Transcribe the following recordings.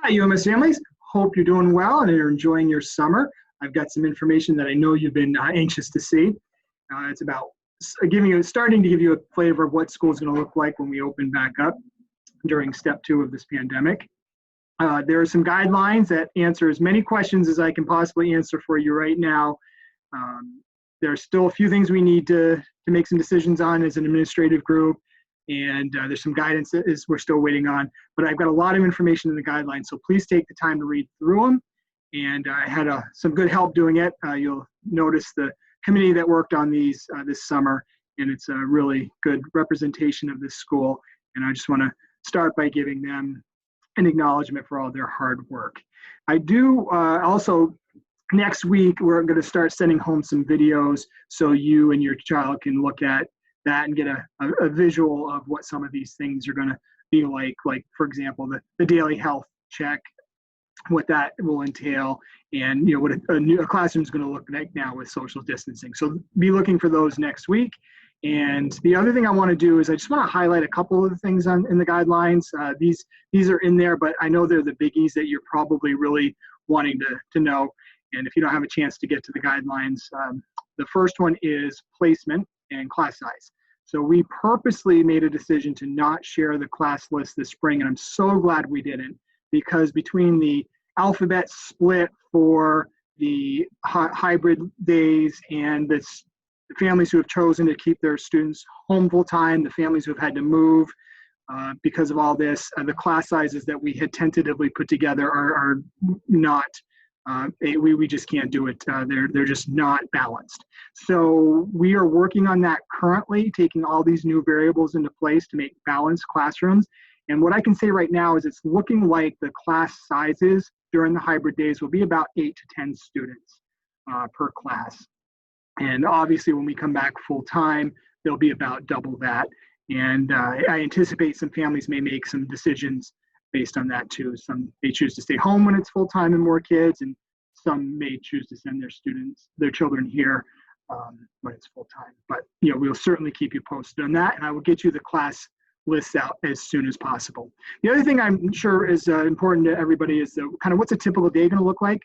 Hi, UMS families. Hope you're doing well and you're enjoying your summer. I've got some information that I know you've been anxious to see. It's about starting to give you a flavor of what school is going to look like when we open back up during step 2 of this pandemic. There are some guidelines that answer as many questions as I can possibly answer for you right now. There are still a few things we need to make some decisions on as an administrative group. And there's some guidance that we're still waiting on, but I've got a lot of information in the guidelines, so please take the time to read through them. And I had some good help doing it. You'll notice the committee that worked on these this summer, and it's a really good representation of this school. And I just want to start by giving them an acknowledgement for all their hard work. I do also, next week, we're going to start sending home some videos so you and your child can look at that and get a visual of what some of these things are going to be like for example, the daily health check, what that will entail, and what a classroom is going to look like now with social distancing. So be looking for those next week. And the other thing I want to do is I just want to highlight a couple of the things in the guidelines. These are in there, but I know they're the biggies that you're probably really wanting to know. And if you don't have a chance to get to the guidelines, the first one is placement and class size. So we purposely made a decision to not share the class list this spring, and I'm so glad we didn't, because between the alphabet split for the hybrid days and the families who have chosen to keep their students home full time, the families who have had to move because of all this, the class sizes that we had tentatively put together are not, we just can't do it. They're just not balanced. So we are working on that currently, taking all these new variables into place to make balanced classrooms. And what I can say right now is it's looking like the class sizes during the hybrid days will be about 8 to 10 students per class. And obviously when we come back full time, there'll be about double that. And I anticipate some families may make some decisions based on that too. Some may choose to stay home when it's full time and more kids, and some may choose to send their children here when it's full time. But we'll certainly keep you posted on that, and I will get you the class lists out as soon as possible. The other thing I'm sure is important to everybody is kind of what's a typical day going to look like.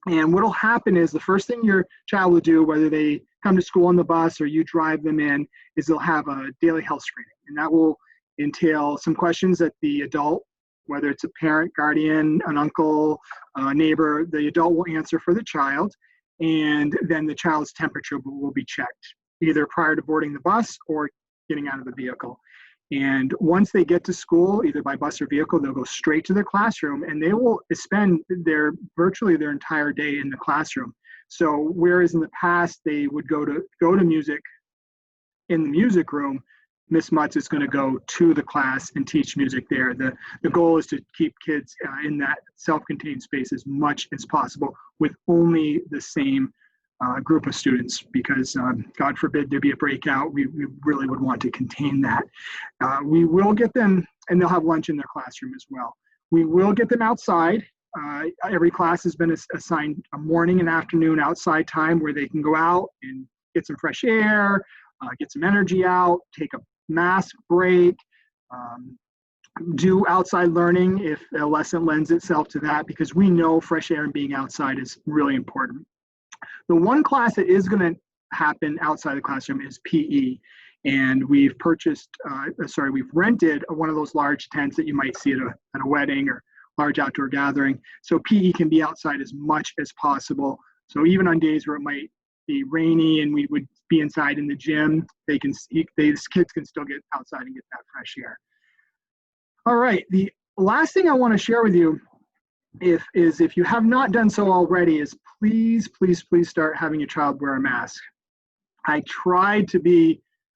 And what will happen is the first thing your child will do, whether they come to school on the bus or you drive them in, is they'll have a daily health screening. And that will entail some questions that the adult, whether it's a parent, guardian, an uncle, a neighbor, the adult will answer for the child. And then the child's temperature will be checked, either prior to boarding the bus or getting out of the vehicle. And once they get to school, either by bus or vehicle, they'll go straight to their classroom, and they will spend virtually their entire day in the classroom. So whereas in the past they would go to music in the music room, Miss Mutz is going to go to the class and teach music there. The goal is to keep kids in that self-contained space as much as possible with only the same group of students, because God forbid there be a breakout, we really would want to contain that. We will get them, and they'll have lunch in their classroom as well. We will get them outside. Every class has been assigned a morning and afternoon outside time where they can go out and get some fresh air, get some energy out, take a mask break, do outside learning if a lesson lends itself to that, because we know fresh air and being outside is really important. The one class that is going to happen outside the classroom is PE, and we've rented one of those large tents that you might see at a wedding or large outdoor gathering. So PE can be outside as much as possible. So even on days where it might be rainy and we would be inside in the gym, these kids can still get outside and get that fresh air. All right, the last thing I want to share with you if you have not done so already is please start having your child wear a mask. I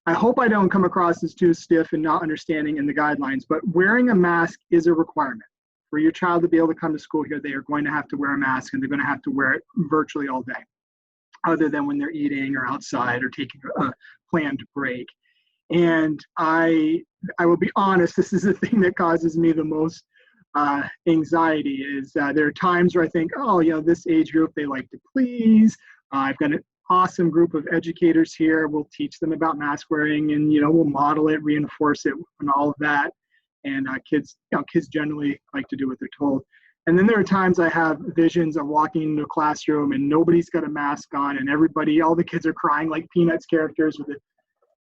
hope I don't come across as too stiff and not understanding in the guidelines, but wearing a mask is a requirement. For your child to be able to come to school here, they are going to have to wear a mask, and they're going to have to wear it virtually all day, other than when they're eating or outside or taking a planned break. And I will be honest, this is the thing that causes me the most anxiety is there are times where I think, this age group, they like to please. I've got an awesome group of educators here. We'll teach them about mask wearing, and we'll model it, reinforce it, and all of that. and kids generally like to do what they're told. And then there are times I have visions of walking into a classroom and nobody's got a mask on, and all the kids are crying like Peanuts characters with the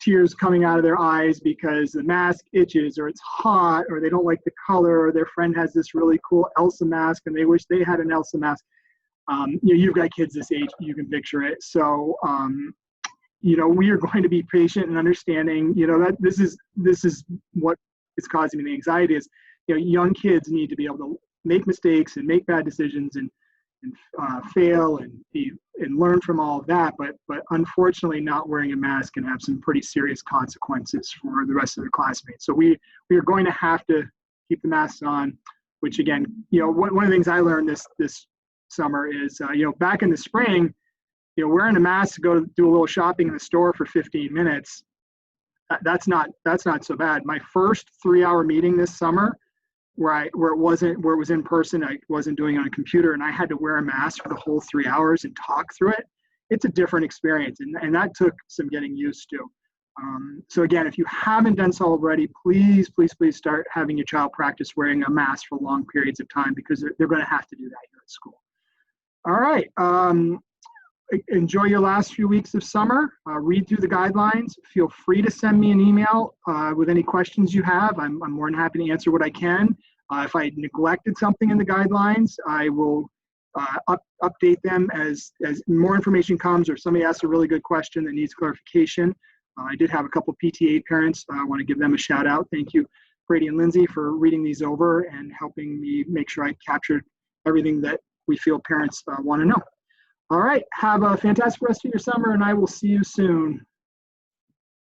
tears coming out of their eyes because the mask itches, or it's hot, or they don't like the color, or their friend has this really cool Elsa mask and they wish they had an Elsa mask. You've got kids this age, you can picture it. So, we are going to be patient and understanding, that this is what is causing me the anxiety is, young kids need to be able to make mistakes and make bad decisions and fail and learn from all of that. But unfortunately, not wearing a mask can have some pretty serious consequences for the rest of their classmates. So we are going to have to keep the masks on, which again, one of the things I learned this summer is, back in the spring, wearing a mask to go do a little shopping in the store for 15 minutes, that's not so bad. My first 3-hour meeting this summer, where it was in person, I wasn't doing it on a computer, and I had to wear a mask for the whole 3 hours and talk through it. It's a different experience, and that took some getting used to. So again, if you haven't done so already, please start having your child practice wearing a mask for long periods of time, because they're going to have to do that here at school. All right. Enjoy your last few weeks of summer. Read through the guidelines. Feel free to send me an email with any questions you have. I'm more than happy to answer what I can. If I neglected something in the guidelines, I will update them as more information comes, or if somebody asks a really good question that needs clarification. I did have a couple PTA parents. I want to give them a shout out. Thank you, Brady and Lindsay, for reading these over and helping me make sure I captured everything that we feel parents want to know. All right, have a fantastic rest of your summer, and I will see you soon.